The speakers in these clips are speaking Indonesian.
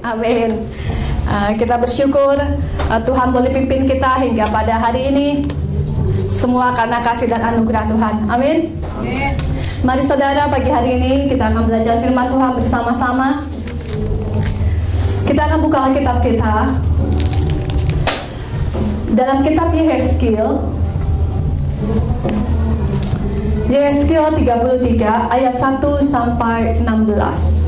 Amin. Kita bersyukur Tuhan boleh pimpin kita hingga pada hari ini. Semua karena kasih dan anugerah Tuhan. Amin. Mari saudara, pagi hari ini kita akan belajar firman Tuhan bersama-sama. Kita akan buka Alkitab kita dalam kitab Yehezkiel 33 ayat 1 sampai 16.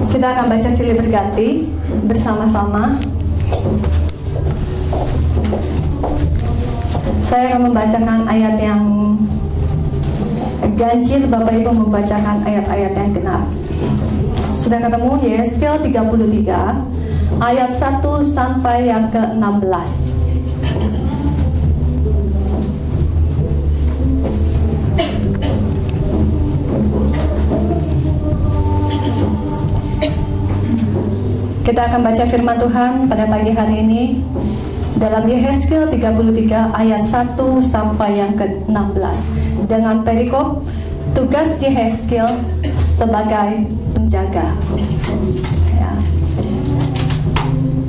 Kita akan baca silih berganti bersama-sama. Saya akan membacakan ayat yang ganjil, Bapak Ibu membacakan ayat-ayat yang genap. Sudah ketemu Yehezkiel 33 ayat 1 sampai yang ke-16. Kita akan baca firman Tuhan pada pagi hari ini dalam Yehezkiel 33 ayat 1 sampai yang ke-16 dengan perikop tugas Yehezkiel sebagai penjaga. Ya.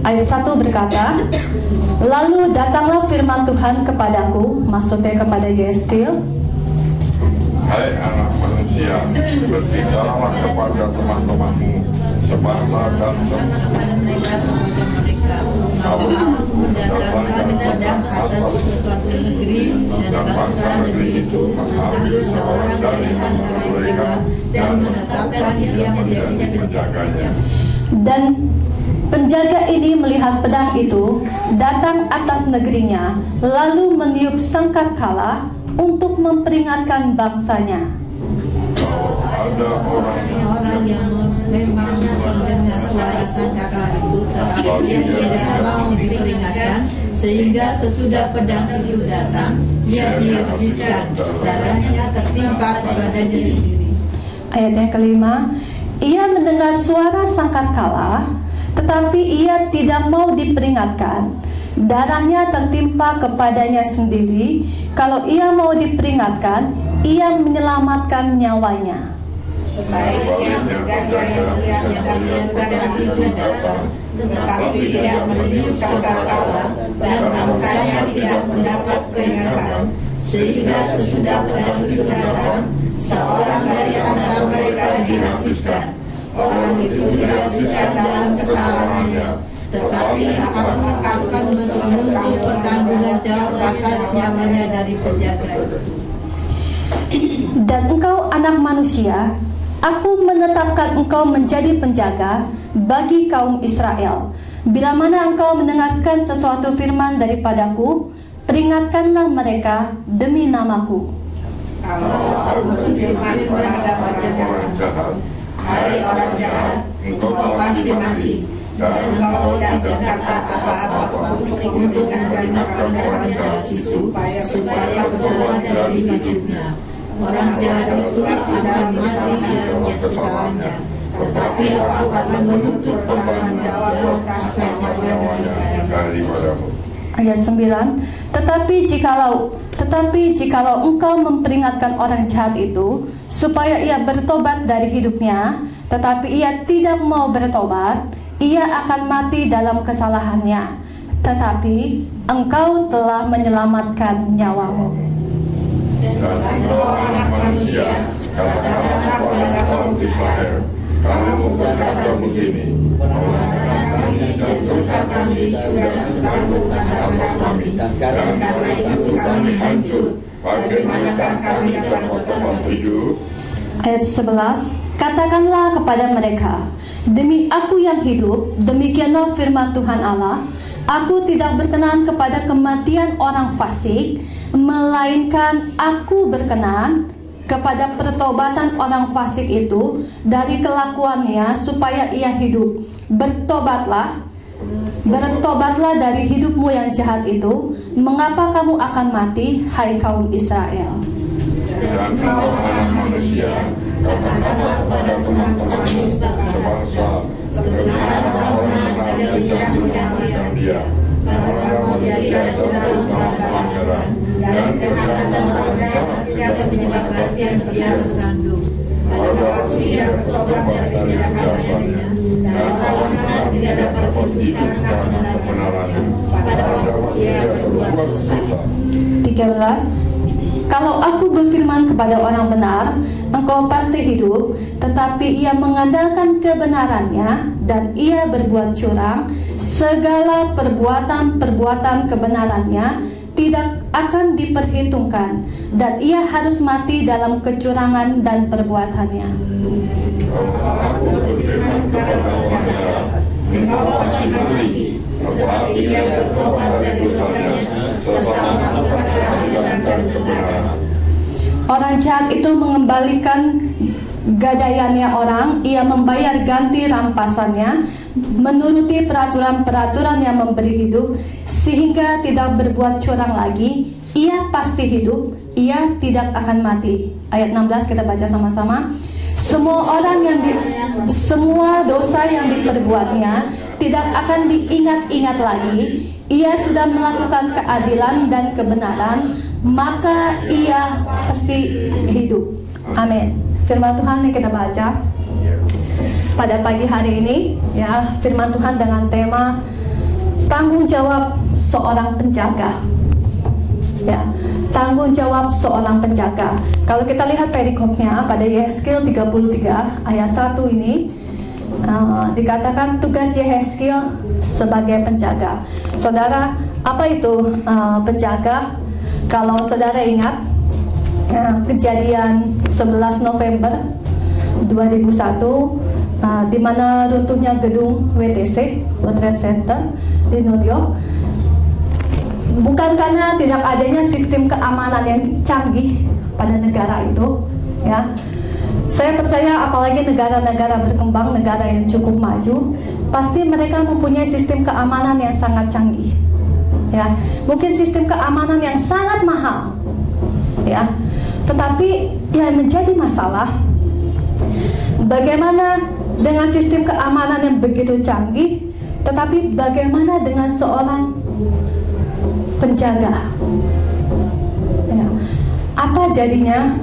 Ayat 1 berkata, "Lalu datanglah firman Tuhan kepadaku," maksudnya kepada Yehezkiel, "Hai anak manusia, berbicaralah kepada teman-temanmu sebangsa dan mereka. Kalau aku mendatangkan datang atas suatu negeri dan bangsa negeri itu mengambil seorang dari antara mereka dan menetapkan dia menjadi penjaganya. Dan penjaga ini melihat pedang itu datang atas negerinya, lalu meniup sangkakala untuk memperingatkan bangsanya. Ada orang yang memang mendengar suara sangkakala itu, tetapi dia tidak mau diperingatkan, sehingga sesudah pedang itu datang, ia dihabiskan, darahnya tertimpa kepadanya sendiri." Ayat yang kelima, "Ia mendengar suara sangkakala, tetapi ia tidak mau diperingatkan, darahnya tertimpa kepadanya sendiri. Kalau ia mau diperingatkan, ia menyelamatkan nyawanya." Sebaiknya penjaga yang melihat pedang itu datang, tetapi tidak meniup sangkakala, dan bangsanya tidak mendapat peringatan, sehingga sesudah pedang itu datang, seorang dari antara mereka dihabiskan. Orang itu dihabiskan dalam kesalahannya, tetapi akan menuntut pertanggungan jawab atas nyawanya dari penjaga itu. "Dan engkau anak manusia, aku menetapkan engkau menjadi penjaga bagi kaum Israel. Bila mana engkau mendengarkan sesuatu firman daripadaku, peringatkanlah mereka demi namaku." Kalau aku berfirman kepada orang jahat, "Hai orang jahat, engkau pasti mati," dan engkau tidak berkata apa-apa untuk mengingatkan orang jahat itu supaya bertobat dari hidupnya, orang jahat itu akan mati dalam kesalahannya, tetapi aku akan menuntut pertanggungan atas nyawanya daripadamu. Ayat 9, Tetapi jikalau engkau memperingatkan orang jahat itu supaya ia bertobat dari hidupnya, tetapi ia tidak mau bertobat, ia akan mati dalam kesalahannya, tetapi engkau telah menyelamatkan nyawamu." Dan engkau anak manusia, katakanlah kepada kaum Israel, kamu berkata begini, kami dan dosa kami sudah ditanggung atas kami, dan karena itu kami hancur. Bagaimanakah kami dapat tetap hidup? Ayat 11, "Katakanlah kepada mereka, demi aku yang hidup, demikianlah firman Tuhan Allah, aku tidak berkenan kepada kematian orang fasik, melainkan aku berkenan kepada pertobatan orang fasik itu dari kelakuannya supaya ia hidup. Bertobatlah dari hidupmu yang jahat itu. Mengapa kamu akan mati, hai kaum Israel?" Dan engkau anak manusia, katakanlah kepada teman-temanmu sebangsa, kebenaran orang menang tidak menjadikan dia. Orang yang menjadi dan ia bersandung. Pada waktu ia bertobat dari kejahatan dan halangan tidak dapat dibuktikan karena kebenarannya. Pada waktu ia berbuat dosa. 13. Kalau aku berfirman kepada orang benar, engkau pasti hidup, tetapi ia mengandalkan kebenarannya dan ia berbuat curang, segala perbuatan kebenarannya tidak akan diperhitungkan, dan ia harus mati dalam kecurangan dan perbuatannya. Aku berfirman kepada orang benar, engkau pasti mati, tetapi ia bertobat dari dosanya, serta melakukan keadilan dan kebenaran. Orang jahat itu mengembalikan gadaiannya orang, ia membayar ganti rampasannya, menuruti peraturan-peraturan yang memberi hidup, sehingga tidak berbuat curang lagi. Ia pasti hidup, ia tidak akan mati. Ayat 16 kita baca sama-sama. Semua dosa yang diperbuatnya tidak akan diingat-ingat lagi. Ia sudah melakukan keadilan dan kebenaran, maka ia pasti hidup. Amin. Firman Tuhan yang kita baca pada pagi hari ini, ya, firman Tuhan dengan tema tanggung jawab seorang penjaga. Ya, tanggung jawab seorang penjaga. Kalau kita lihat perikopnya pada Yehezkiel 33 ayat 1 ini, dikatakan tugas Yehezkiel sebagai penjaga. Saudara, apa itu penjaga? Kalau saudara ingat kejadian 11 November 2001, di mana runtuhnya gedung WTC, World Trade Center di New York, bukan karena tidak adanya sistem keamanan yang canggih pada negara itu, ya. Saya percaya apalagi negara-negara berkembang, negara yang cukup maju, pasti mereka mempunyai sistem keamanan yang sangat canggih, ya. Mungkin sistem keamanan yang sangat mahal, ya. Tetapi yang menjadi masalah, bagaimana dengan sistem keamanan yang begitu canggih, tetapi bagaimana dengan seorang penjaga? Ya. Apa jadinya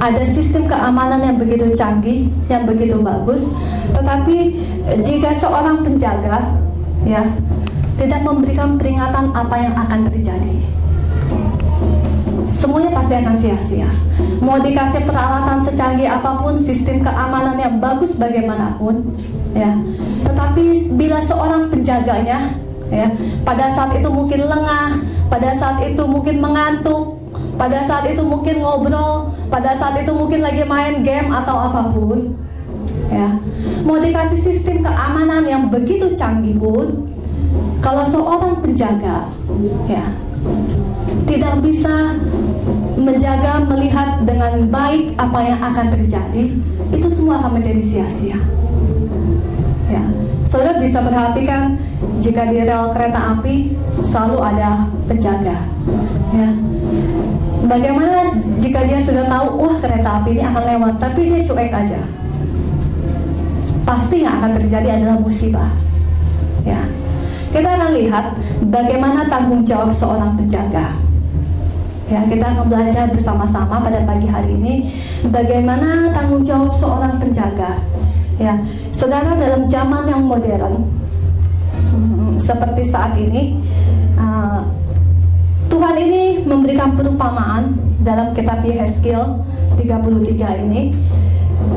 ada sistem keamanan yang begitu canggih, yang begitu bagus, tetapi jika seorang penjaga, ya, tidak memberikan peringatan apa yang akan terjadi, semuanya pasti akan sia-sia. Mau dikasih peralatan secanggih apapun, sistem keamanan yang bagus bagaimanapun, ya, tetapi bila seorang penjaganya, ya, pada saat itu mungkin lengah, pada saat itu mungkin mengantuk, pada saat itu mungkin ngobrol, pada saat itu mungkin lagi main game atau apapun, ya, mau dikasih sistem keamanan yang begitu canggih pun, kalau seorang penjaga, ya, tidak bisa menjaga, melihat dengan baik apa yang akan terjadi, itu semua akan menjadi sia-sia. Ya, saudara bisa perhatikan jika di rel kereta api selalu ada penjaga, ya. Bagaimana jika dia sudah tahu, wah, kereta api ini akan lewat, tapi dia cuek aja, pasti yang akan terjadi adalah musibah, ya. Kita akan lihat bagaimana tanggung jawab seorang penjaga. Ya, kita akan belajar bersama-sama pada pagi hari ini bagaimana tanggung jawab seorang penjaga. Ya, saudara, dalam zaman yang modern seperti saat ini, Tuhan ini memberikan perumpamaan dalam kitab Yehezkiel 33 ini.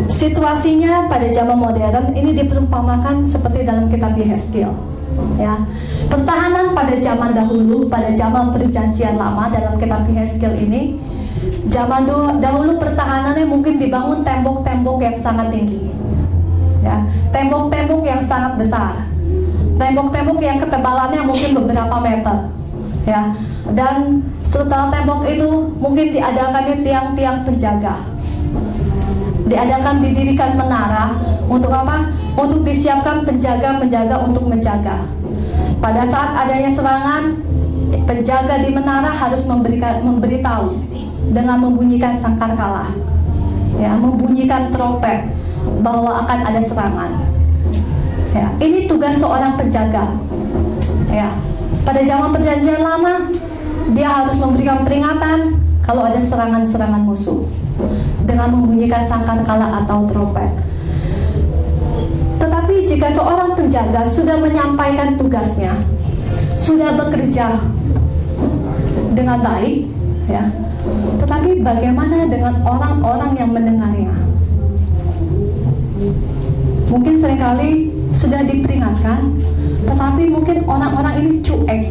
Situasinya pada zaman modern ini diperumpamakan seperti dalam kitab Yehezkiel. Ya, pertahanan pada zaman dahulu, pada zaman perjanjian lama dalam kitab Yehezkiel ini, zaman dahulu pertahanannya mungkin dibangun tembok-tembok yang sangat tinggi, ya, tembok-tembok yang sangat besar, tembok-tembok yang ketebalannya mungkin beberapa meter, ya, dan setelah tembok itu mungkin diadakannya tiang-tiang penjaga, didirikan menara. Untuk apa? Untuk disiapkan penjaga-penjaga untuk menjaga. Pada saat adanya serangan, penjaga di menara harus memberitahu dengan membunyikan sangkarkala, ya, membunyikan trompet bahwa akan ada serangan. Ya, ini tugas seorang penjaga. Ya, pada zaman perjanjian lama, dia harus memberikan peringatan kalau ada serangan-serangan musuh. dengan membunyikan sangkakala atau trompet. Tetapi jika seorang penjaga sudah menyampaikan tugasnya, sudah bekerja dengan baik, ya, tetapi bagaimana dengan orang-orang yang mendengarnya? Mungkin seringkali sudah diperingatkan, tetapi mungkin orang-orang ini cuek.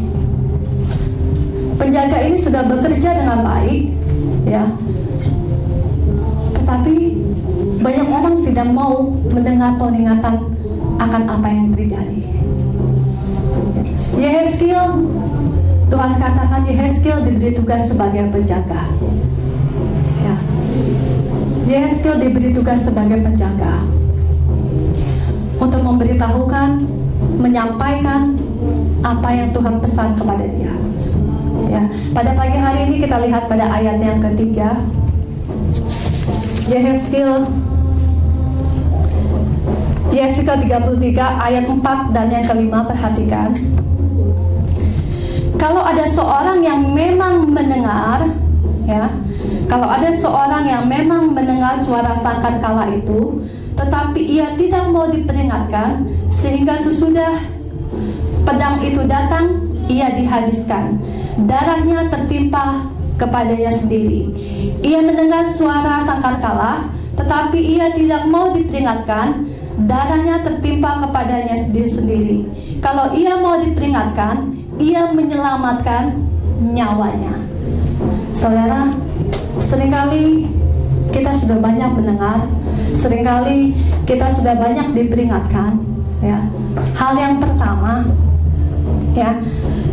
Penjaga ini sudah bekerja dengan baik, ya, tetapi banyak orang tidak mau mendengar peringatan akan apa yang terjadi. Yehezkiel, Tuhan katakan Yehezkiel diberi tugas sebagai penjaga. Ya. Yehezkiel diberi tugas sebagai penjaga untuk memberitahukan, menyampaikan apa yang Tuhan pesan kepada dia. Ya. Pada pagi hari ini kita lihat pada ayat yang ketiga, Yehezkiel 33 ayat 4 dan yang kelima, perhatikan. Kalau ada seorang yang memang mendengar, ya, kalau ada seorang yang memang mendengar suara sangkakala itu, tetapi ia tidak mau diperingatkan, sehingga sesudah pedang itu datang, ia dihabiskan, darahnya tertimpa kepadanya sendiri. Ia mendengar suara sangkakala, tetapi ia tidak mau diperingatkan, darahnya tertimpa kepadanya sendiri. Kalau ia mau diperingatkan, ia menyelamatkan nyawanya. Saudara, seringkali kita sudah banyak mendengar, seringkali kita sudah banyak diperingatkan, ya. Hal yang pertama, ya,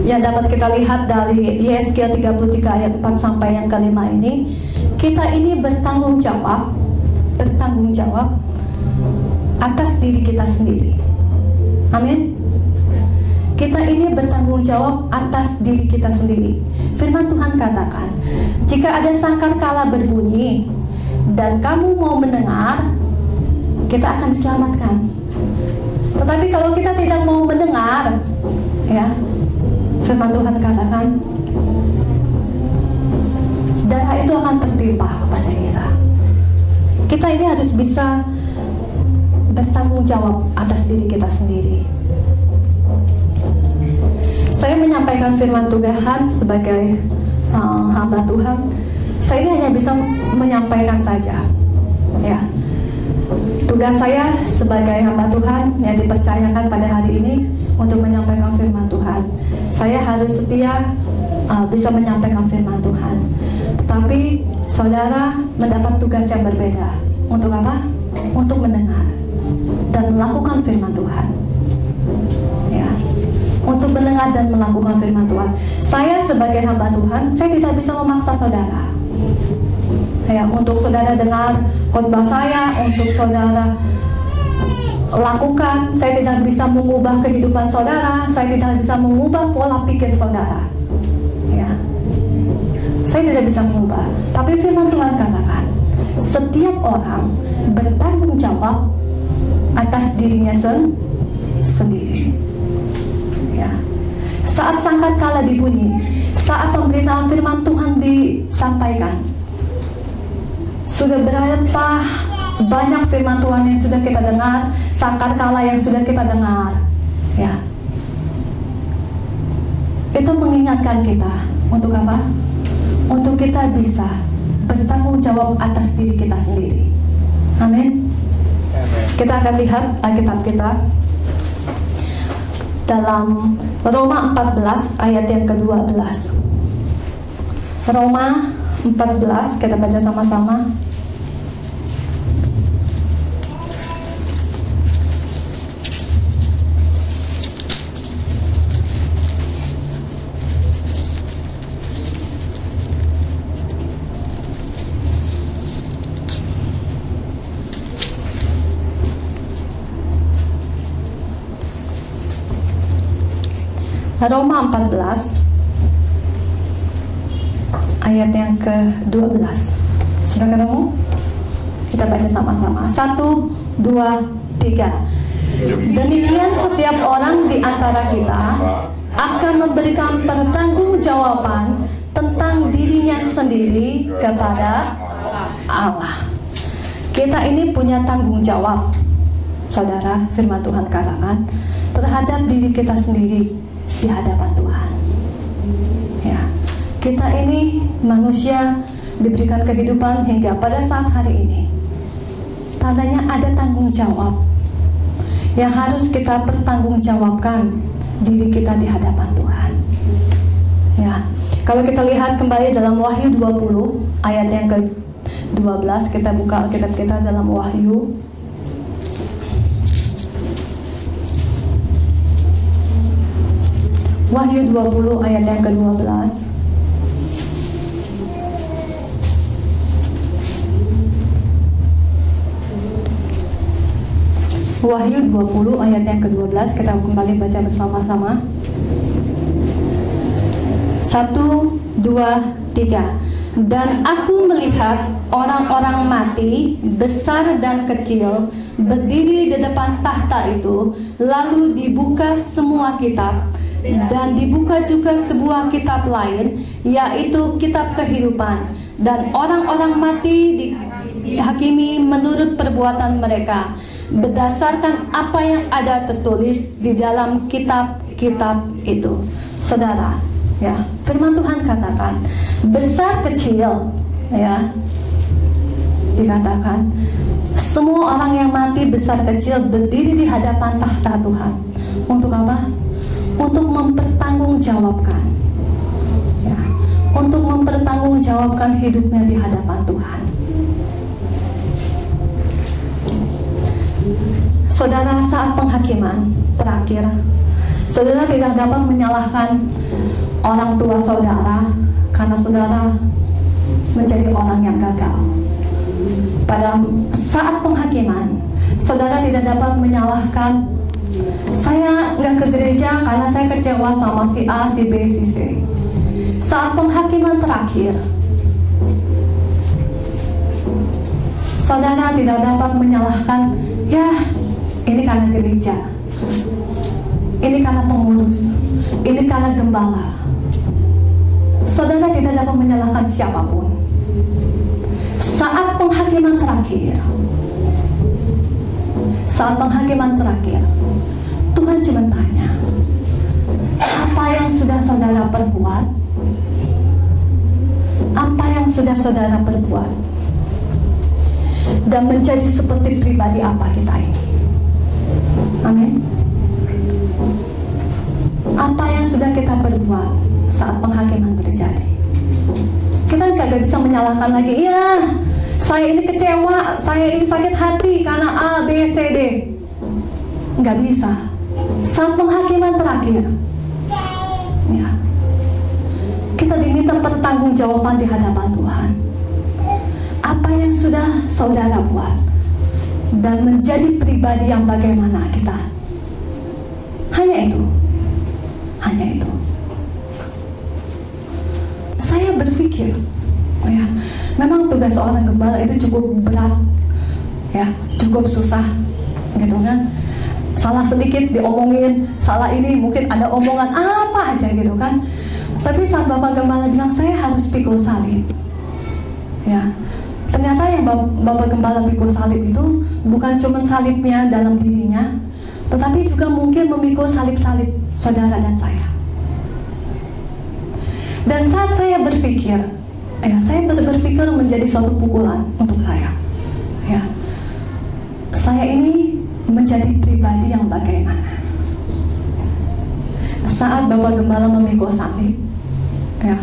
yang dapat kita lihat dari Yehezkiel 33 ayat 4 sampai yang kelima ini, kita ini bertanggung jawab atas diri kita sendiri. Amin. Kita ini bertanggung jawab atas diri kita sendiri. Firman Tuhan katakan, jika ada sangkakala berbunyi dan kamu mau mendengar, kita akan diselamatkan. Tetapi kalau kita tidak mau mendengar, ya, firman Tuhan katakan, darah itu akan tertimpa pada kita. Kita ini harus bisa bertanggung jawab atas diri kita sendiri. Saya menyampaikan firman Tuhan sebagai hamba Tuhan. Saya ini hanya bisa menyampaikan saja, ya. Tugas saya sebagai hamba Tuhan yang dipercayakan pada hari ini untuk menyampaikan firman Tuhan. Saya harus setia bisa menyampaikan firman Tuhan. Tetapi saudara mendapat tugas yang berbeda. Untuk apa? Untuk mendengar dan melakukan firman Tuhan. Ya. Untuk mendengar dan melakukan firman Tuhan. Saya sebagai hamba Tuhan, saya tidak bisa memaksa saudara. Ya, untuk saudara dengar khotbah saya, untuk saudara lakukan, saya tidak bisa mengubah kehidupan saudara, saya tidak bisa mengubah pola pikir saudara. Ya. Saya tidak bisa mengubah. Tapi firman Tuhan katakan, setiap orang bertanggung jawab atas dirinya sendiri. Ya. Saat sangkakala dibunyi, saat pemberitaan firman Tuhan disampaikan, sudah berapa banyak firman Tuhan yang sudah kita dengar, sangkakala yang sudah kita dengar, ya. Itu mengingatkan kita untuk apa? Untuk kita bisa bertanggung jawab atas diri kita sendiri. Amin. Kita akan lihat Alkitab kita dalam Roma 14 ayat yang ke-12. Roma 14, kita baca sama-sama. Roma 14 ayat yang ke-12. Sudah ketemu? Kita baca sama-sama. 1, 2, 3. Demikian setiap orang di antara kita akan memberikan pertanggungjawaban tentang dirinya sendiri kepada Allah. Allah. Kita ini punya tanggung jawab, saudara, firman Tuhan katakan, terhadap diri kita sendiri di hadapan Tuhan. Ya, kita ini manusia diberikan kehidupan hingga pada saat hari ini. Tandanya ada tanggung jawab yang harus kita pertanggungjawabkan diri kita di hadapan Tuhan. Ya, kalau kita lihat kembali dalam Wahyu 20 ayat yang ke-12, kita buka Alkitab kita dalam Wahyu. Wahyu 20 ayat yang ke-12. Wahyu 20 ayat yang ke-12, kita kembali baca bersama-sama. 1, 2, 3. Dan aku melihat orang-orang mati, besar dan kecil, berdiri di depan tahta itu. Lalu dibuka semua kitab, dan dibuka juga sebuah kitab lain, yaitu kitab kehidupan. Dan orang-orang mati dihakimi menurut perbuatan mereka, berdasarkan apa yang ada tertulis di dalam kitab-kitab itu. Saudara, ya, firman Tuhan katakan besar kecil, ya, dikatakan semua orang yang mati besar kecil berdiri di hadapan tahta Tuhan. Untuk apa? Untuk mempertanggungjawabkan, ya, untuk mempertanggungjawabkan hidupnya di hadapan Tuhan. Saudara, saat penghakiman terakhir, saudara tidak dapat menyalahkan orang tua saudara karena saudara menjadi orang yang gagal. Pada saat penghakiman, saudara tidak dapat menyalahkan, saya nggak ke gereja karena saya kecewa sama si A, si B, si C. Saat penghakiman terakhir, saudara tidak dapat menyalahkan, ya, ini karena gereja, ini karena pengurus, ini karena gembala. Saudara tidak dapat menyalahkan siapapun. Saat penghakiman terakhir, Tuhan cuma tanya, apa yang sudah saudara perbuat? Apa yang sudah saudara perbuat? Dan menjadi seperti pribadi apa kita ini? Amin. Apa yang sudah kita perbuat saat penghakiman terjadi? Kita kagak bisa menyalahkan lagi, iya, saya ini kecewa, saya ini sakit hati karena A, B, C, D. Nggak bisa. Saat penghakiman terakhir, ya, kita diminta pertanggungjawaban di hadapan Tuhan. Apa yang sudah saudara buat dan menjadi pribadi yang bagaimana kita. Hanya itu. Saya berpikir, ya, memang tugas seorang gembala itu cukup berat, ya, cukup susah, gitu kan. Salah sedikit diomongin, salah ini mungkin ada omongan apa aja gitu kan. Tapi saat Bapak Gembala bilang saya harus pikul salib, ya, ternyata yang Bapak Gembala pikul salib itu bukan cuma salibnya dalam dirinya, tetapi juga mungkin memikul salib-salib saudara dan saya. Dan saat saya berpikir, ya, saya berpikir menjadi suatu pukulan untuk saya, ya, saya ini menjadi pribadi yang bagaimana. Saat Bapak Gembala memikul salib, ya,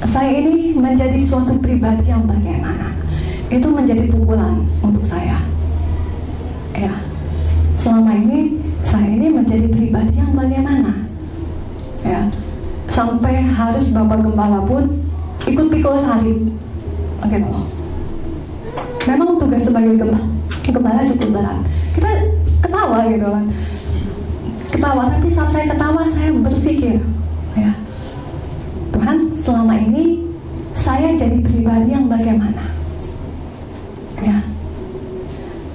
saya ini menjadi suatu pribadi yang bagaimana. Itu menjadi pukulan untuk saya, ya. Selama ini saya ini menjadi pribadi yang bagaimana, ya, sampai harus Bapak Gembala pun ikut pikul salib, gitu loh. Memang tugas sebagai gembala cukup berat. Kita ketawa gitu kan, tapi saat saya ketawa saya berpikir, ya, Tuhan, selama ini saya jadi pribadi yang bagaimana, ya,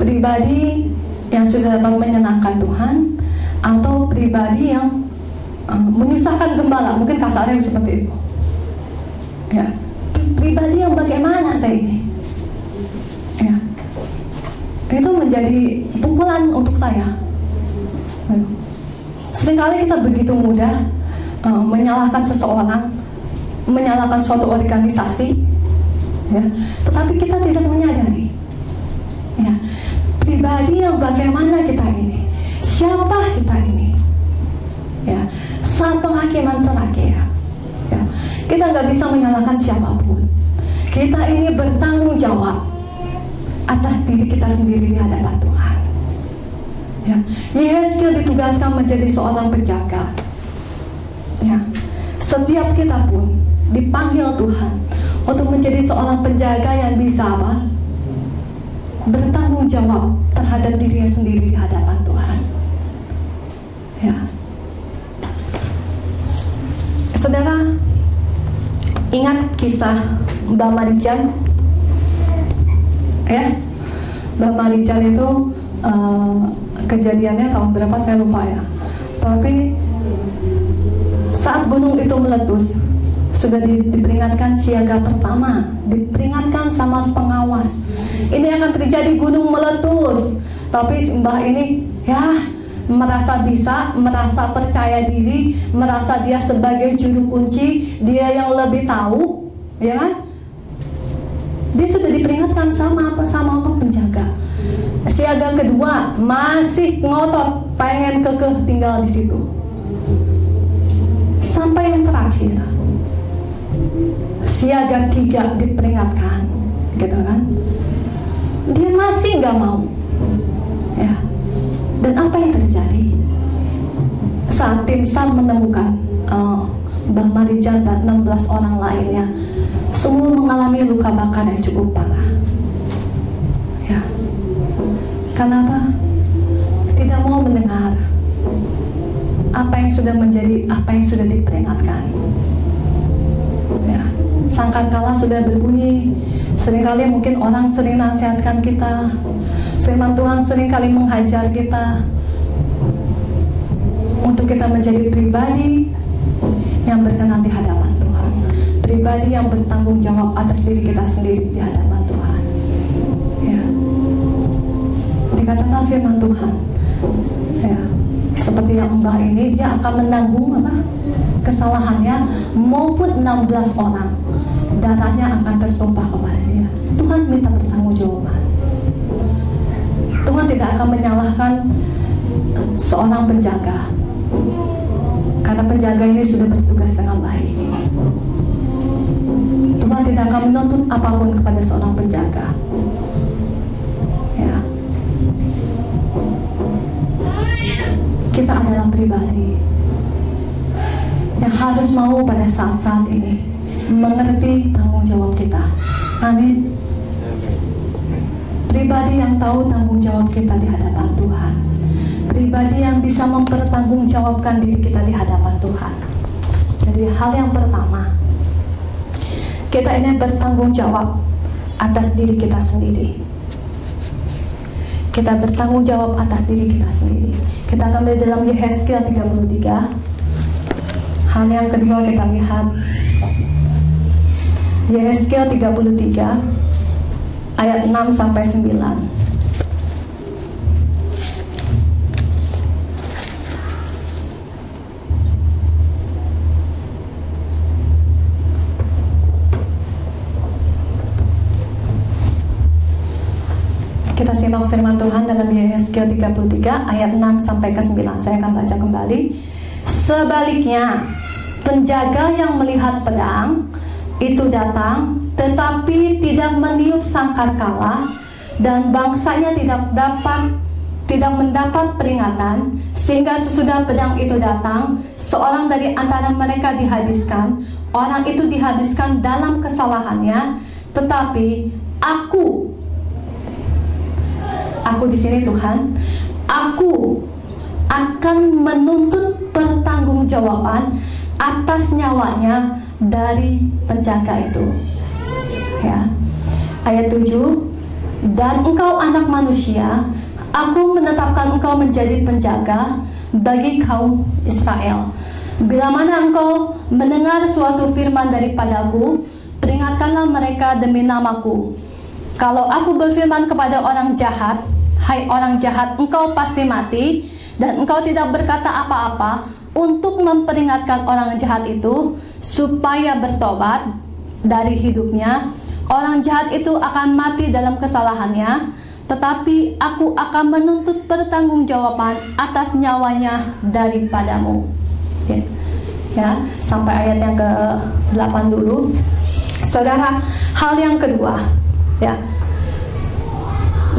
pribadi yang sudah dapat menyenangkan Tuhan atau pribadi yang menyusahkan gembala, mungkin kasarnya seperti itu, ya, pribadi yang bagaimana saya ini. itu menjadi pukulan untuk saya. Seringkali kita begitu mudah menyalahkan seseorang, menyalahkan suatu organisasi, ya, tetapi kita tidak menyadari, ya, pribadi yang bagaimana kita ini, siapa kita ini, ya, saat penghakiman terakhir, ya, kita nggak bisa menyalahkan siapapun. Kita ini bertanggung jawab atas diri kita sendiri di hadapan Tuhan. Ya, Yehezkiel ditugaskan menjadi seorang penjaga. Ya, setiap kita pun dipanggil Tuhan untuk menjadi seorang penjaga yang bisa apa? Bertanggung jawab terhadap dirinya sendiri di hadapan Tuhan. Ya, saudara, ingat kisah Mbak Marijan? Ya, Mbak Marijan itu kejadiannya tahun berapa saya lupa ya. Tapi saat gunung itu meletus, sudah diperingatkan siaga pertama, diperingatkan sama pengawas, ini akan terjadi gunung meletus. Tapi Mbah ini ya merasa bisa, merasa percaya diri, merasa dia sebagai juru kunci, dia yang lebih tahu, ya kan? Dia sudah diperingatkan sama penjaga. Siaga kedua masih ngotot pengen kekeh tinggal di situ. Sampai yang terakhir, siaga 3 diperingatkan, gitu kan? Dia masih nggak mau, ya. Dan apa yang terjadi? Saat tim SAR menemukan Mbah Marijan dan 16 orang lainnya, semua mengalami luka bakar yang cukup parah. Ya. Kenapa? Tidak mau mendengar apa yang sudah diperingatkan. Ya. Sangkakala sudah berbunyi. Seringkali mungkin orang sering nasihatkan kita, firman Tuhan seringkali menghajar kita untuk kita menjadi pribadi yang berkenan di hadapan Tuhan, pribadi yang bertanggung jawab atas diri kita sendiri di hadapan Tuhan. Ya. Dikatakan firman Tuhan, ya, seperti yang Mbah ini, dia akan menanggung kesalahannya maupun 16 orang, darahnya akan tertumpah kepada dia. Tuhan minta bertanggungjawaban. Tuhan tidak akan menyalahkan seorang penjaga, karena penjaga ini sudah bertugas dengan baik. Tuhan tidak akan menuntut apapun kepada seorang penjaga. Ya. Kita adalah pribadi yang harus mau pada saat-saat ini mengerti tanggung jawab kita. Amin. Pribadi yang tahu tanggung jawab kita di hadapan Tuhan, pribadi yang bisa mempertanggungjawabkan diri kita di hadapan Tuhan. Jadi hal yang pertama, kita ini bertanggung jawab atas diri kita sendiri. Kita bertanggung jawab atas diri kita sendiri. Kita akan melihat dalam Yehezkiel 33. Hal yang kedua kita lihat Yehezkiel 33 ayat 6 sampai 9. Kita simak firman Tuhan dalam Yehezkiel 33 ayat 6 sampai ke 9. Saya akan baca kembali. Sebaliknya, penjaga yang melihat pedang itu datang, tetapi tidak meniup sangkakala, dan bangsanya tidak mendapat peringatan, sehingga sesudah pedang itu datang, seorang dari antara mereka dihabiskan. Orang itu dihabiskan dalam kesalahannya, tetapi aku di sini Tuhan, aku akan menuntut pertanggungjawaban atas nyawanya dari penjaga itu. Ya. Ayat 7, dan engkau anak manusia, aku menetapkan engkau menjadi penjaga bagi kaum Israel. Bila mana engkau mendengar suatu firman daripadaku, peringatkanlah mereka demi namaku. Kalau aku berfirman kepada orang jahat, hai orang jahat, engkau pasti mati, dan engkau tidak berkata apa-apa untuk memperingatkan orang jahat itu supaya bertobat dari hidupnya. Orang jahat itu akan mati dalam kesalahannya, tetapi aku akan menuntut pertanggungjawaban atas nyawanya daripadamu. Ya, sampai ayat yang ke-8 dulu. Saudara, hal yang kedua, ya,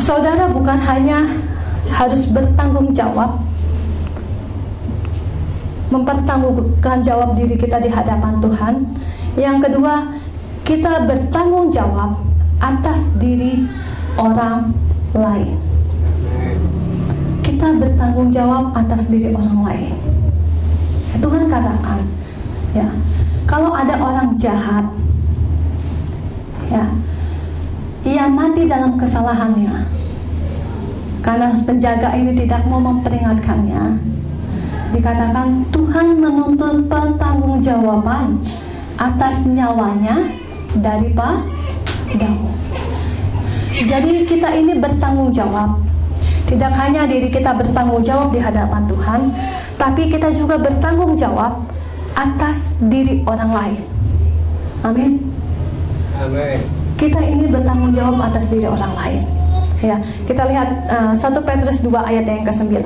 saudara bukan hanya harus bertanggung jawab, mempertanggungjawabkan jawab diri kita di hadapan Tuhan. Yang kedua, kita bertanggung jawab atas diri orang lain. Kita bertanggung jawab atas diri orang lain. Tuhan katakan, ya, kalau ada orang jahat, ya, ia mati dalam kesalahannya karena penjaga ini tidak mau memperingatkannya. Dikatakan Tuhan menuntut pertanggungjawaban atas nyawanya daripadamu. Jadi kita ini bertanggung jawab. Tidak hanya diri kita bertanggung jawab di hadapan Tuhan, tapi kita juga bertanggung jawab atas diri orang lain. Amin. Amin. Kita ini bertanggung jawab atas diri orang lain. Ya, kita lihat 1 Petrus 2 ayat yang ke-9.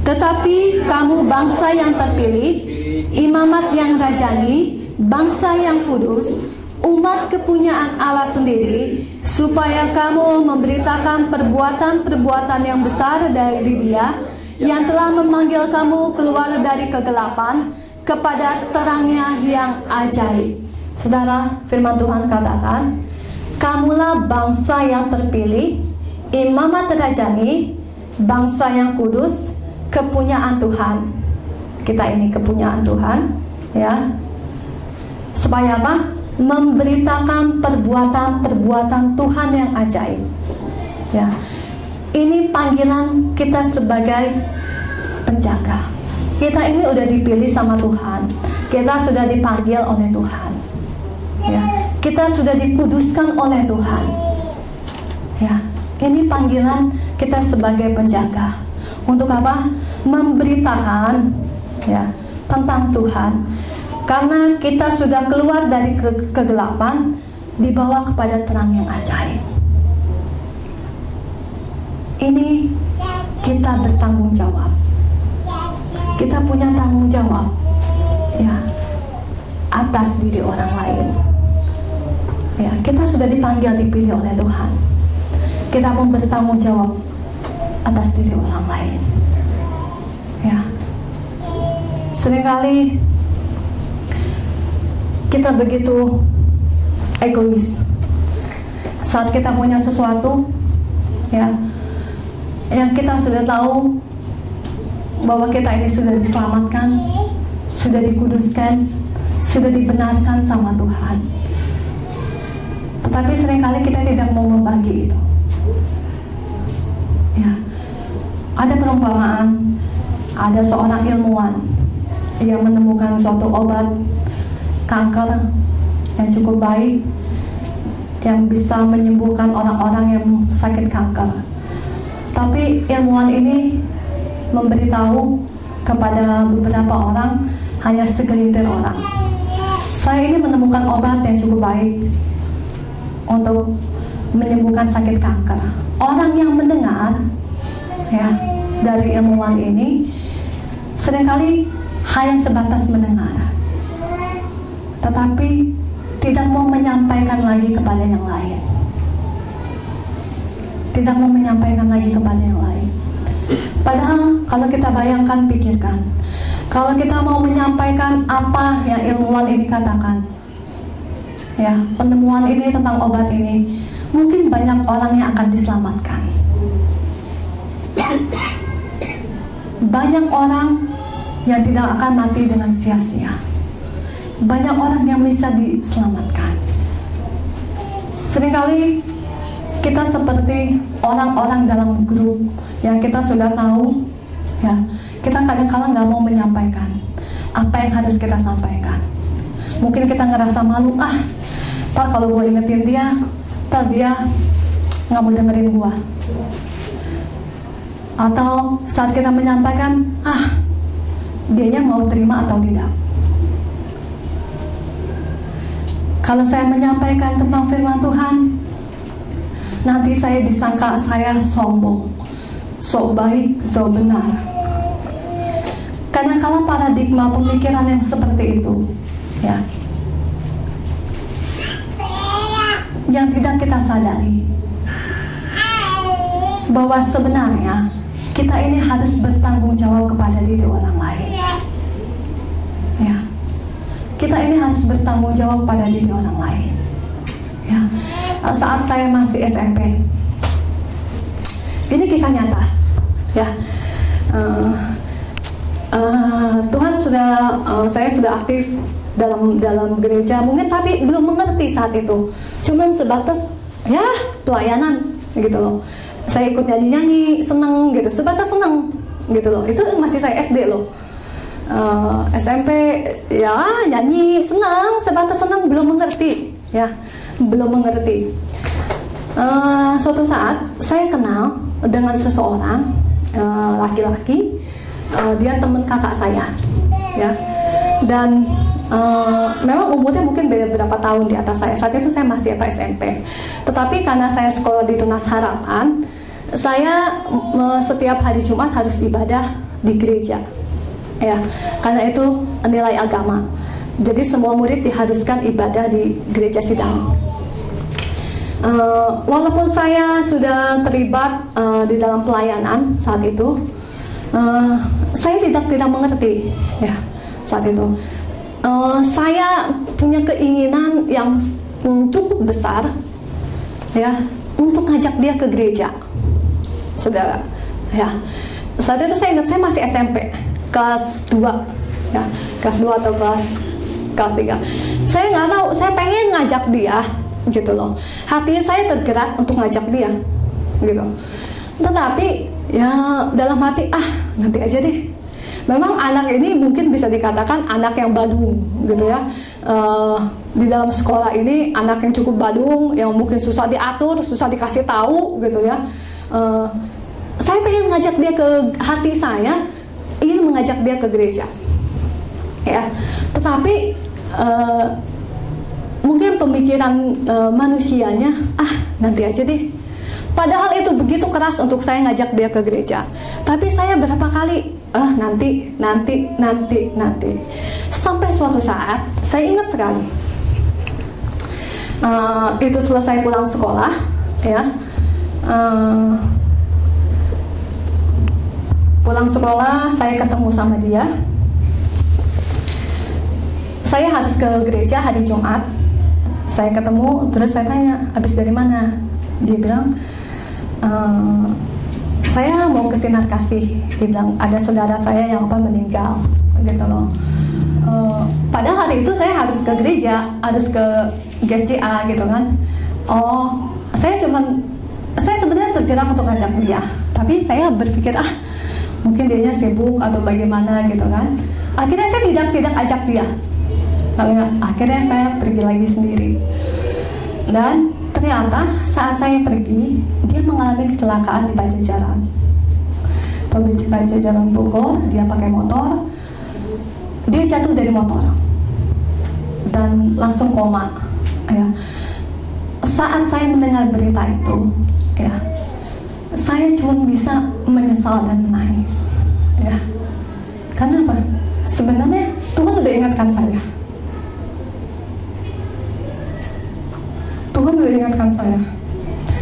Tetapi kamu bangsa yang terpilih, imamat yang rajani, bangsa yang kudus, umat kepunyaan Allah sendiri, supaya kamu memberitakan perbuatan-perbuatan yang besar dari Dia yang telah memanggil kamu keluar dari kegelapan kepada terangnya yang ajaib. Saudara, firman Tuhan katakan, kamulah bangsa yang terpilih, imamat rajani, bangsa yang kudus, kepunyaan Tuhan. Kita ini kepunyaan Tuhan, ya. Supaya apa? Memberitakan perbuatan-perbuatan Tuhan yang ajaib. Ya. Ini panggilan kita sebagai penjaga. Kita ini udah dipilih sama Tuhan. Kita sudah dipanggil oleh Tuhan. Ya, kita sudah dikuduskan oleh Tuhan. Ya, ini panggilan kita sebagai penjaga. Untuk apa? Memberitakan, ya, tentang Tuhan. Karena kita sudah keluar dari kegelapan, dibawa kepada terang yang ajaib. Ini kita bertanggung jawab. Kita punya tanggung jawab, ya, atas diri orang lain. Ya, kita sudah dipanggil, dipilih oleh Tuhan. Kita mau bertanggung jawab atas diri orang lain. Ya, seringkali kita begitu egois. Saat kita punya sesuatu, ya, yang kita sudah tahu bahwa kita ini sudah diselamatkan, sudah dikuduskan, sudah dibenarkan sama Tuhan. Tetapi seringkali kita tidak mau membagi itu. Ya, ada perumpamaan, ada seorang ilmuwan yang menemukan suatu obat kanker yang cukup baik, yang bisa menyembuhkan orang-orang yang sakit kanker. Tapi ilmuwan ini memberitahu kepada beberapa orang, hanya segelintir orang, saya ini menemukan obat yang cukup baik untuk menyembuhkan sakit kanker. Orang yang mendengar, ya, dari ilmuwan ini seringkali hanya sebatas mendengar, tetapi tidak mau menyampaikan lagi kepada yang lain. Tidak mau menyampaikan lagi kepada yang lain. Padahal kalau kita bayangkan, pikirkan, kalau kita mau menyampaikan apa yang ilmuwan ini katakan, ya, penemuan ini tentang obat ini, mungkin banyak orang yang akan diselamatkan. Banyak orang yang tidak akan mati dengan sia-sia. Banyak orang yang bisa diselamatkan. Seringkali kita seperti orang-orang dalam grup yang kita sudah tahu, ya, kita kadang-kala nggak mau menyampaikan apa yang harus kita sampaikan. Mungkin kita ngerasa malu, ntar kalau gue ingetin dia, ntar dia nggak mau dengerin gua. Atau saat kita menyampaikan, dianya mau terima atau tidak. Kalau saya menyampaikan tentang firman Tuhan, nanti saya disangka saya sombong, sok baik, sok benar. Karena kalau paradigma pemikiran yang seperti itu, ya, yang tidak kita sadari bahwa sebenarnya kita ini harus bertanggung jawab kepada diri orang lain. Ya, kita ini harus bertanggung jawab pada diri orang lain. Ya, saat saya masih SMP, ini kisah nyata. Ya, Tuhan sudah, saya sudah aktif dalam gereja, mungkin tapi belum mengerti saat itu. Cuman sebatas ya pelayanan gitu loh. Saya ikut nyanyi-nyanyi, seneng gitu, sebatas seneng gitu loh. Itu masih saya SD loh. SMP ya nyanyi, senang, sebatas senang, belum mengerti ya, belum mengerti. Suatu saat saya kenal dengan seseorang laki-laki, dia teman kakak saya ya, dan memang umurnya mungkin beda berapa tahun di atas saya. Saat itu saya masih SMP. Tetapi karena saya sekolah di Tunas Harapan, saya setiap hari Jumat harus ibadah di gereja. Ya, karena itu nilai agama. Jadi semua murid diharuskan ibadah di gereja sidang. Walaupun saya sudah terlibat di dalam pelayanan saat itu, saya tidak mengerti ya saat itu. Saya punya keinginan yang cukup besar ya untuk ngajak dia ke gereja, saudara. Ya, saat itu saya ingat saya masih SMP, kelas 2 ya, kelas 2 atau kelas 3. Saya nggak tahu, saya pengen ngajak dia gitu loh. Hati saya tergerak untuk ngajak dia gitu. Tetapi ya dalam hati nanti aja deh. Memang anak ini mungkin bisa dikatakan anak yang badung gitu ya. Di dalam sekolah ini anak yang cukup badung, yang mungkin susah diatur, susah dikasih tahu gitu ya. Saya pengen ngajak dia ke hati saya, ingin mengajak dia ke gereja ya. Tetapi mungkin pemikiran manusianya nanti aja deh. Padahal itu begitu keras untuk saya ngajak dia ke gereja. Tapi saya berapa kali nanti. Sampai suatu saat saya ingat sekali, itu selesai pulang sekolah ya, pulang sekolah saya ketemu sama dia. Saya harus ke gereja hari Jumat. Saya ketemu, terus saya tanya, habis dari mana? Dia bilang, saya mau ke Sinar Kasih. Dia bilang, ada saudara saya yang meninggal gitu loh. Padahal hari itu saya harus ke gereja, harus ke GSJA gitu kan. Saya sebenarnya tergerak untuk ngajak dia, tapi saya berpikir mungkin dianya sibuk atau bagaimana gitu kan. Akhirnya saya tidak ajak dia. Akhirnya saya pergi lagi sendiri. Dan ternyata saat saya pergi, dia mengalami kecelakaan di Pajajaran Bogor. Dia pakai motor, dia jatuh dari motor dan langsung koma ya. Saat saya mendengar berita itu ya, saya cuma bisa menyesal dan menangis ya. Karena apa? Sebenarnya Tuhan udah ingatkan saya. Tuhan udah ingatkan saya.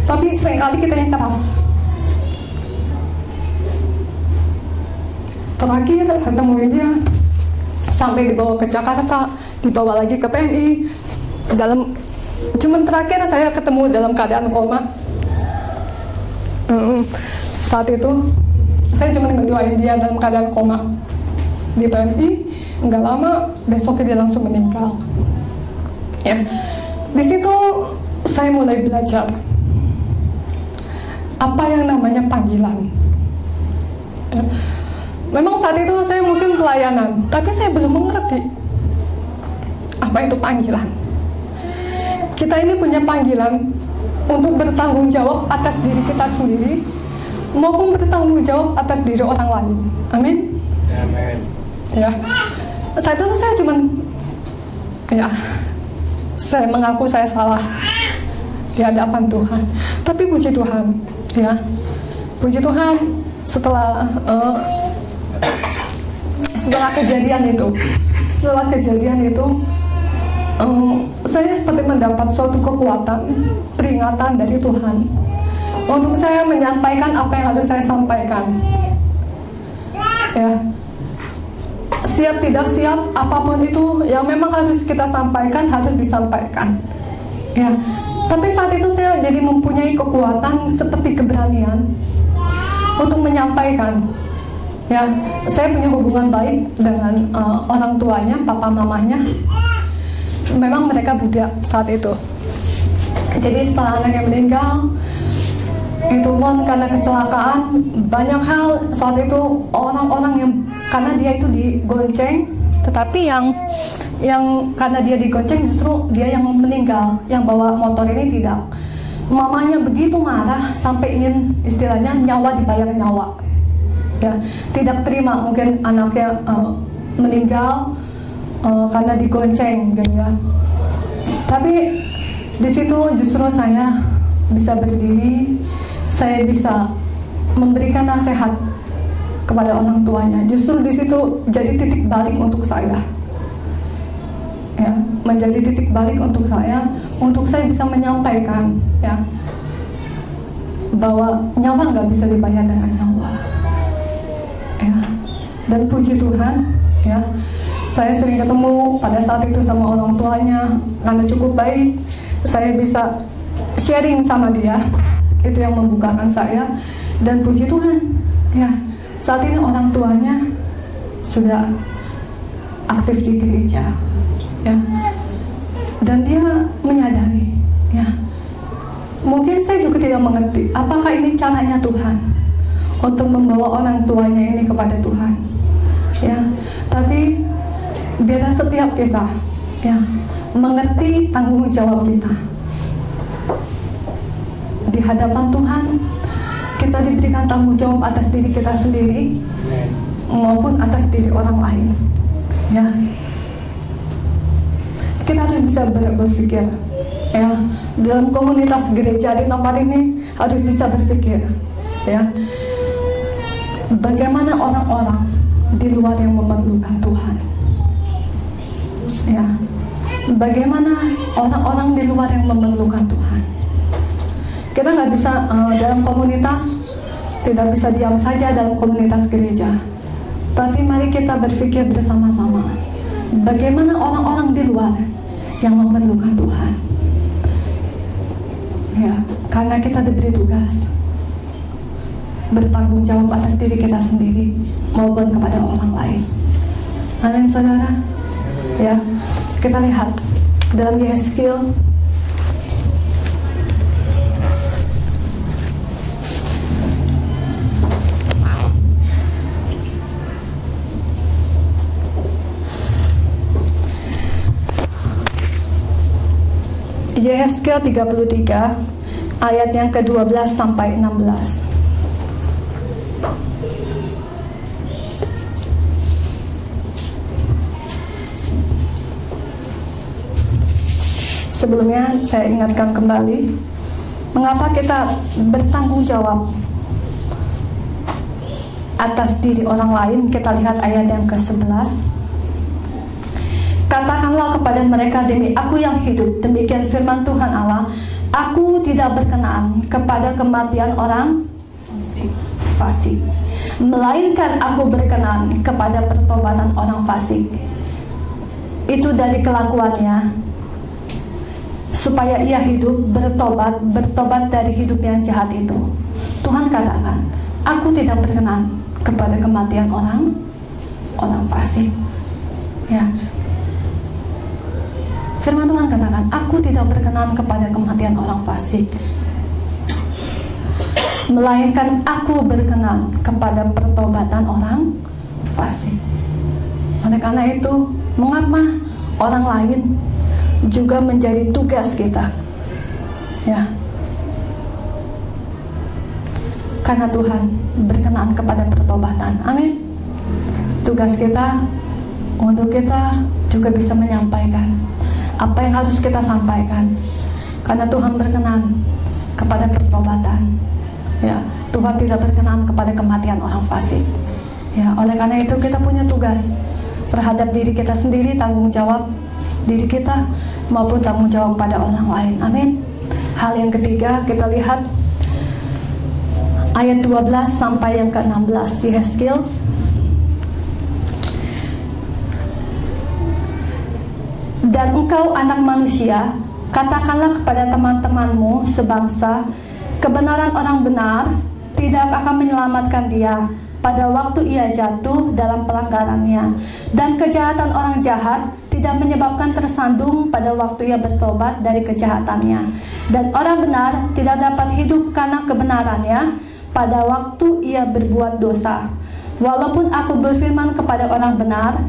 Tapi seringkali kita yang keras. Terakhir saya temuin dia sampai dibawa ke Jakarta, dibawa lagi ke PMI. Cuman terakhir saya ketemu dalam keadaan koma. Saat itu saya cuma ngedoain dia dalam keadaan koma di PMI. Nggak lama besoknya dia langsung meninggal. Ya, di situ saya mulai belajar apa yang namanya panggilan. Ya. Memang saat itu saya mungkin pelayanan, tapi saya belum mengerti apa itu panggilan. Kita ini punya panggilan untuk bertanggung jawab atas diri kita sendiri maupun bertanggung jawab atas diri orang lain. Amin. Amin. Ya, saya cuman ya, saya mengaku saya salah di hadapan Tuhan. Tapi puji Tuhan, ya, puji Tuhan setelah kejadian itu, saya seperti mendapat suatu kekuatan, peringatan dari Tuhan untuk saya menyampaikan apa yang harus saya sampaikan. Ya, siap tidak siap, apapun itu yang memang harus kita sampaikan, harus disampaikan. Ya, tapi saat itu saya jadi mempunyai kekuatan seperti keberanian untuk menyampaikan. Ya, saya punya hubungan baik dengan orang tuanya, papa mamanya. Memang mereka Buddha saat itu. Jadi setelah anaknya meninggal, itu pun karena kecelakaan, banyak hal saat itu orang-orang yang karena dia itu digonceng, tetapi yang karena dia digonceng justru dia yang meninggal, yang bawa motor ini tidak. Mamanya begitu marah sampai ingin istilahnya nyawa dibayar nyawa. Ya, tidak terima mungkin anaknya meninggal karena digonceng, gitu ya. Tapi di situ justru saya bisa berdiri, saya bisa memberikan nasihat kepada orang tuanya. Justru di situ jadi titik balik untuk saya. Ya, menjadi titik balik untuk saya bisa menyampaikan, ya, bahwa nyawa nggak bisa dibayar dengan nyawa. Ya, dan puji Tuhan, ya, saya sering ketemu pada saat itu sama orang tuanya karena cukup baik. Saya bisa sharing sama dia, itu yang membukakan saya. Dan puji Tuhan, ya, saat ini orang tuanya sudah aktif di gereja, ya, dan dia menyadari, ya, mungkin saya juga tidak mengerti apakah ini caranya Tuhan untuk membawa orang tuanya ini kepada Tuhan, ya, tapi biarlah setiap kita, ya, mengerti tanggung jawab kita di hadapan Tuhan. Kita diberikan tanggung jawab atas diri kita sendiri maupun atas diri orang lain, ya. Kita harus bisa berpikir, ya, dalam komunitas gereja di tempat ini harus bisa berpikir, ya, bagaimana orang-orang di luar yang memerlukan Tuhan, ya, bagaimana orang-orang di luar yang memerlukan Tuhan. Kita nggak bisa dalam komunitas, tidak bisa diam saja dalam komunitas gereja, tapi mari kita berpikir bersama-sama bagaimana orang-orang di luar yang memerlukan Tuhan, ya, karena kita diberi tugas bertanggung jawab atas diri kita sendiri maupun kepada orang lain. Amin, saudara. Ya, kita lihat dalam Yehezkiel Yehezkiel 33 ayat yang ke-12 sampai 16. Sebelumnya saya ingatkan kembali mengapa kita bertanggung jawab atas diri orang lain. Kita lihat ayat yang ke-11. Katakanlah kepada mereka, demi aku yang hidup, demikian firman Tuhan Allah, aku tidak berkenan kepada kematian orang fasik, melainkan aku berkenan kepada pertobatan orang fasik. Itu dari kelakuannya, supaya ia hidup, bertobat dari hidup yang jahat itu. Tuhan katakan, aku tidak berkenan kepada kematian orang fasik. Ya, firman Tuhan katakan, aku tidak berkenan kepada kematian orang fasik, melainkan aku berkenan kepada pertobatan orang fasik. Oleh karena itu, mengapa orang lain juga menjadi tugas kita, ya, karena Tuhan berkenan kepada pertobatan. Amin. Tugas kita untuk kita juga bisa menyampaikan apa yang harus kita sampaikan, karena Tuhan berkenan kepada pertobatan. Ya, Tuhan tidak berkenan kepada kematian orang fasik. Ya, oleh karena itu kita punya tugas terhadap diri kita sendiri, tanggung jawab diri kita maupun tanggung jawab pada orang lain. Amin. Hal yang ketiga, kita lihat ayat 12 sampai yang ke-16 Yehezkiel. Dan engkau anak manusia, katakanlah kepada teman-temanmu sebangsa, kebenaran orang benar tidak akan menyelamatkan dia pada waktu ia jatuh dalam pelanggarannya, dan kejahatan orang jahat tidak menyebabkan tersandung pada waktu ia bertobat dari kejahatannya, dan orang benar tidak dapat hidup karena kebenarannya pada waktu ia berbuat dosa. Walaupun aku berfirman kepada orang benar,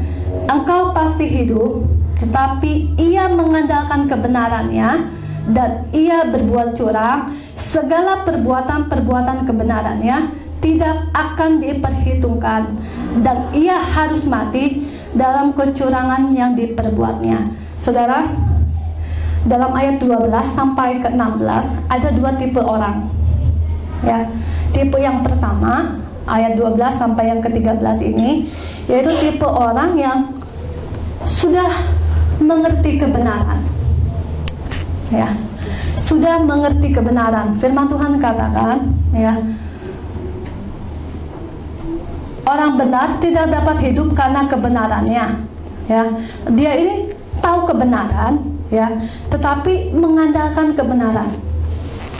engkau pasti hidup, tetapi ia mengandalkan kebenarannya dan ia berbuat curang, segala perbuatan-perbuatan kebenarannya tidak akan diperhitungkan, dan ia harus mati dalam kecurangan yang diperbuatnya. Saudara, dalam ayat 12 sampai ke 16 ada dua tipe orang. Ya, tipe yang pertama ayat 12 sampai yang ke-13 ini, yaitu tipe orang yang sudah mengerti kebenaran. Ya, sudah mengerti kebenaran. Firman Tuhan katakan, ya, orang benar tidak dapat hidup karena kebenarannya. Ya, dia ini tahu kebenaran, ya, tetapi mengandalkan kebenaran.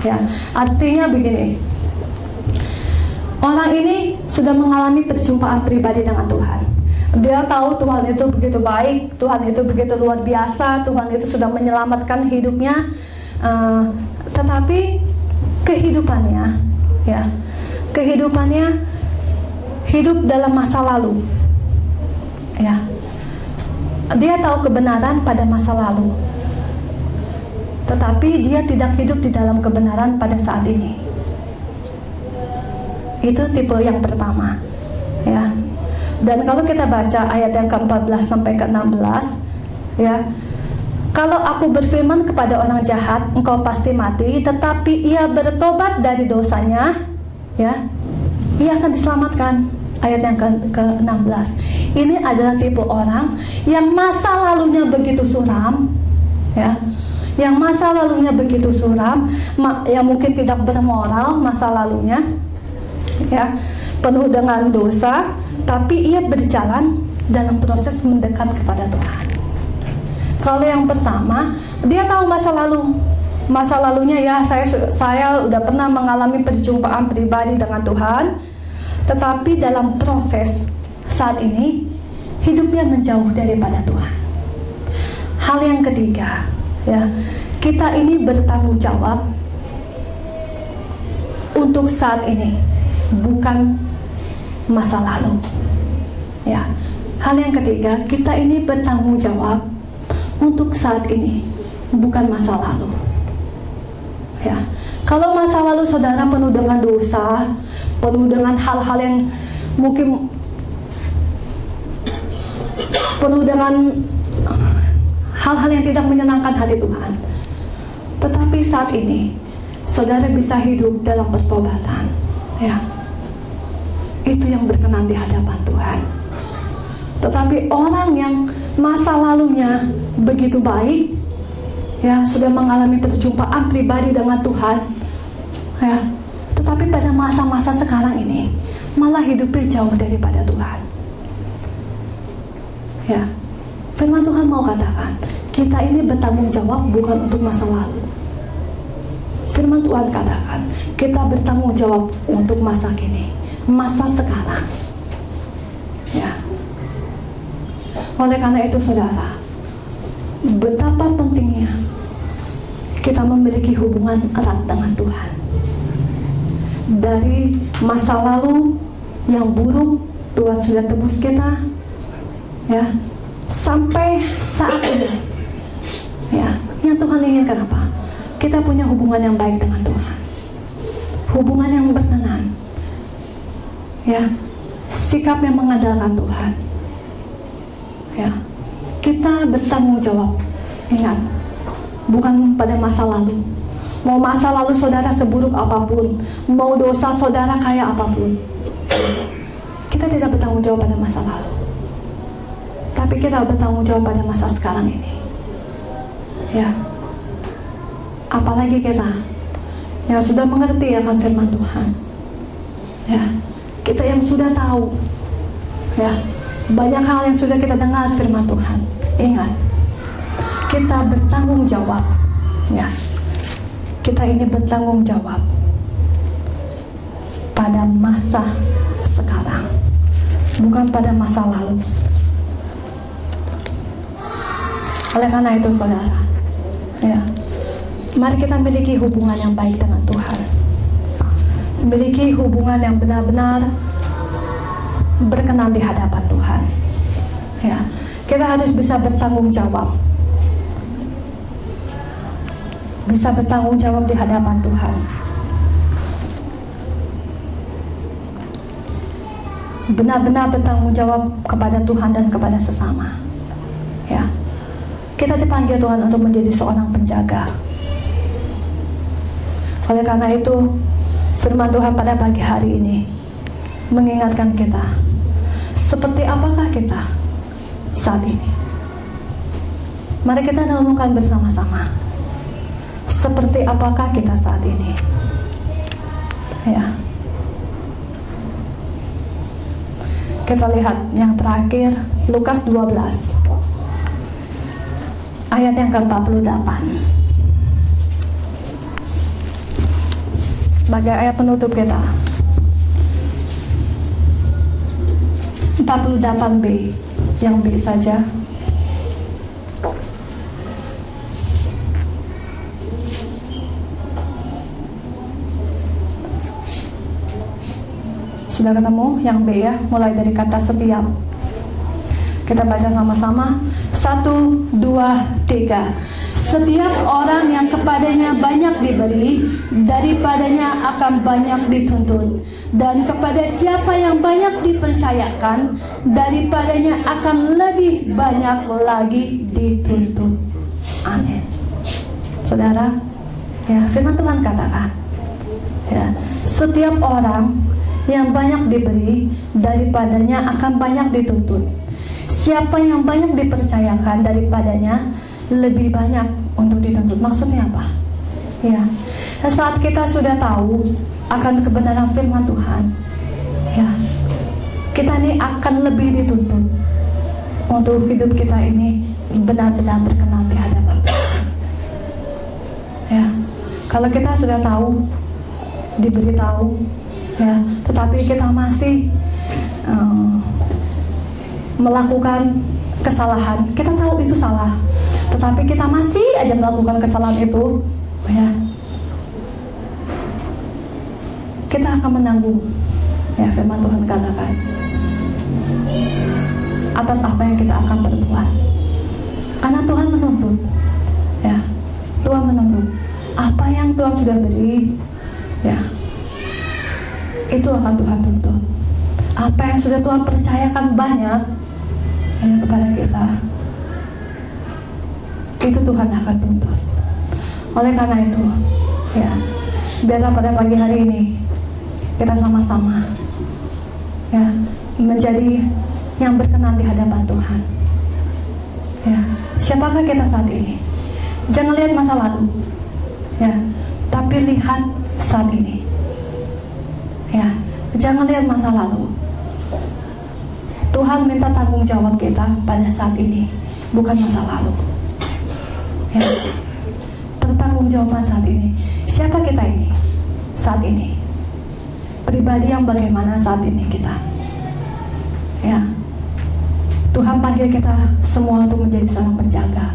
Ya, artinya begini. Orang ini sudah mengalami perjumpaan pribadi dengan Tuhan. Dia tahu Tuhan itu begitu baik, Tuhan itu begitu luar biasa, Tuhan itu sudah menyelamatkan hidupnya, tetapi kehidupannya, ya, kehidupannya hidup dalam masa lalu. Ya, dia tahu kebenaran pada masa lalu, tetapi dia tidak hidup di dalam kebenaran pada saat ini. Itu tipe yang pertama, ya. Dan kalau kita baca ayat yang ke-14 sampai ke-16, ya, kalau aku berfirman kepada orang jahat, engkau pasti mati, tetapi ia bertobat dari dosanya, ya, ia akan diselamatkan. Ayat yang ke-16. Ini adalah tipe orang yang masa lalunya begitu suram, ya, yang masa lalunya begitu suram, yang mungkin tidak bermoral masa lalunya, ya, penuh dengan dosa, tapi ia berjalan dalam proses mendekat kepada Tuhan. Kalau yang pertama, dia tahu masa lalunya, ya, saya udah pernah mengalami perjumpaan pribadi dengan Tuhan, tetapi dalam proses saat ini hidupnya menjauh daripada Tuhan. Hal yang ketiga, ya, kita ini bertanggung jawab untuk saat ini, bukan masa lalu. Ya, hal yang ketiga, kita ini bertanggung jawab untuk saat ini, bukan masa lalu. Ya, kalau masa lalu saudara penuh dengan dosa, penuh dengan hal-hal yang mungkin penuh dengan hal-hal yang tidak menyenangkan hati Tuhan, tetapi saat ini saudara bisa hidup dalam pertobatan, ya, itu yang berkenan di hadapan Tuhan. Tetapi orang yang masa lalunya begitu baik, ya, sudah mengalami perjumpaan pribadi dengan Tuhan, ya, tetapi pada masa-masa sekarang ini malah hidupnya jauh daripada Tuhan. Ya, firman Tuhan mau katakan, kita ini bertanggung jawab bukan untuk masa lalu. Firman Tuhan katakan, kita bertanggung jawab untuk masa kini, masa sekarang. Ya. Oleh karena itu saudara, betapa pentingnya kita memiliki hubungan erat dengan Tuhan. Dari masa lalu yang buruk, Tuhan sudah tebus kita, ya, sampai saat ini, ya, yang Tuhan inginkan apa? Kita punya hubungan yang baik dengan Tuhan, hubungan yang berkenan, Ya, sikap yang mengandalkan Tuhan. Ya, kita bertanggung jawab. Ingat, bukan pada masa lalu. Mau masa lalu saudara seburuk apapun, mau dosa saudara kaya apapun, kita tidak bertanggung jawab pada masa lalu. Tapi kita bertanggung jawab pada masa sekarang ini. Ya, apalagi kita yang sudah mengerti akan firman Tuhan. Ya, kita yang sudah tahu. Ya, banyak hal yang sudah kita dengar firman Tuhan. Ingat, kita bertanggung jawab. Ya, kita ini bertanggung jawab pada masa sekarang, bukan pada masa lalu. Oleh karena itu saudara, ya, mari kita miliki hubungan yang baik dengan Tuhan. Miliki hubungan yang benar-benar berkenan di hadapan Tuhan. Ya, kita harus bisa bertanggung jawab. Bisa bertanggung jawab di hadapan Tuhan. Benar-benar bertanggung jawab kepada Tuhan dan kepada sesama. Ya, kita dipanggil Tuhan untuk menjadi seorang penjaga. Oleh karena itu, firman Tuhan pada pagi hari ini mengingatkan kita, seperti apakah kita saat ini? Mari kita renungkan bersama-sama. Seperti apakah kita saat ini? Ya. Kita lihat yang terakhir, Lukas 12 ayat yang ke-48 sebagai ayat penutup kita. 48b, yang B saja. Sudah ketemu yang B ya, mulai dari kata setiap. Kita baca sama-sama. 1, 2, 3. Setiap orang yang kepadanya banyak diberi, daripadanya akan banyak dituntut. Dan kepada siapa yang banyak dipercayakan, daripadanya akan lebih banyak lagi dituntut. Amin. Saudara, ya, firman Tuhan katakan, ya, setiap orang yang banyak diberi, daripadanya akan banyak dituntut. Siapa yang banyak dipercayakan, daripadanya lebih banyak untuk dituntut. Maksudnya apa? Ya, saat kita sudah tahu akan kebenaran firman Tuhan, ya, kita ini akan lebih dituntut untuk hidup kita ini benar-benar berkenan di hadapan Tuhan. Ya, kalau kita sudah tahu, diberitahu, ya, tetapi kita masih melakukan kesalahan. Kita tahu itu salah, tetapi kita masih aja melakukan kesalahan itu, ya, kita akan menanggung, ya, firman Tuhan katakan, atas apa yang kita akan perbuat. Karena Tuhan menuntut, ya, Tuhan menuntut apa yang Tuhan sudah beri, ya, itu akan Tuhan tuntut. Apa yang sudah Tuhan percayakan banyak, ya, kepada kita, itu Tuhan akan tuntut. Oleh karena itu, ya, biarlah pada pagi hari ini kita sama-sama, ya, menjadi yang berkenan di hadapan Tuhan. Ya, siapakah kita saat ini? Jangan lihat masa lalu, ya, tapi lihat saat ini. Ya, jangan lihat masa lalu. Tuhan minta tanggung jawab kita pada saat ini, bukan masa lalu. Ya, pertanggungjawaban saat ini. Siapa kita ini saat ini? Pribadi yang bagaimana saat ini kita? Ya, Tuhan panggil kita semua untuk menjadi seorang penjaga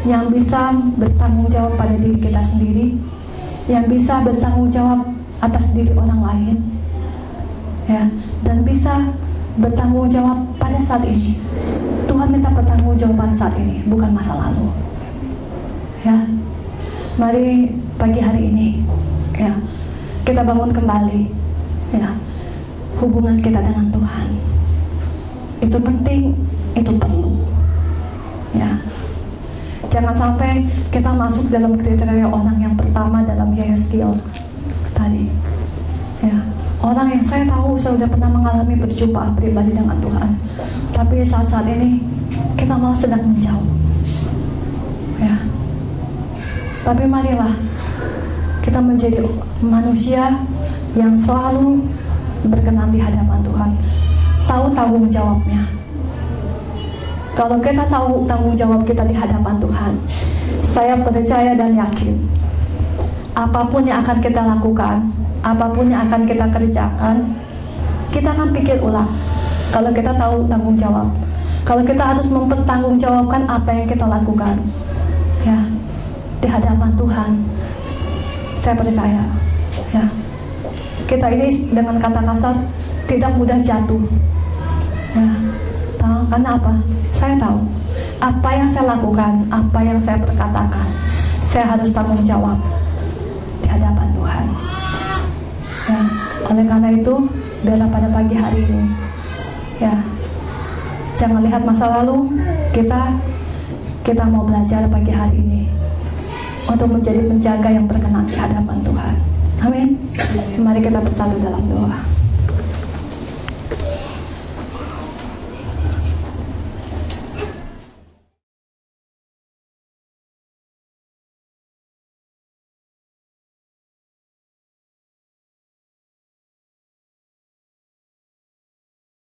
yang bisa bertanggung jawab pada diri kita sendiri, yang bisa bertanggung jawab atas diri orang lain, ya, dan bisa bertanggung jawab pada saat ini. Tuhan minta pertanggungjawaban saat ini, bukan masa lalu. Ya, mari pagi hari ini, ya, kita bangun kembali, ya, hubungan kita dengan Tuhan. Itu penting, itu perlu. Ya. Jangan sampai kita masuk dalam kriteria orang yang pertama dalam Yehezkiel tadi. Ya. Orang yang saya tahu saya sudah pernah mengalami perjumpaan pribadi dengan Tuhan, tapi saat-saat ini kita malah sedang menjauh. Ya. Tapi marilah kita menjadi manusia yang selalu berkenan di hadapan Tuhan, tahu tanggung jawabnya. Kalau kita tahu tanggung jawab kita di hadapan Tuhan, saya percaya dan yakin apapun yang akan kita lakukan, apapun yang akan kita kerjakan, kita akan pikir ulang. Kalau kita tahu tanggung jawab, kalau kita harus mempertanggungjawabkan apa yang kita lakukan, ya, di hadapan Tuhan, saya percaya, ya, kita ini dengan kata kasar tidak mudah jatuh. Ya, karena apa? Saya tahu apa yang saya lakukan, apa yang saya perkatakan, saya harus tanggung jawab di hadapan Tuhan. Ya, oleh karena itu, biarlah pada pagi hari ini, ya, jangan lihat masa lalu, kita mau belajar pagi hari ini untuk menjadi penjaga yang berkenan di hadapan Tuhan. Amin. Mari kita bersatu dalam doa.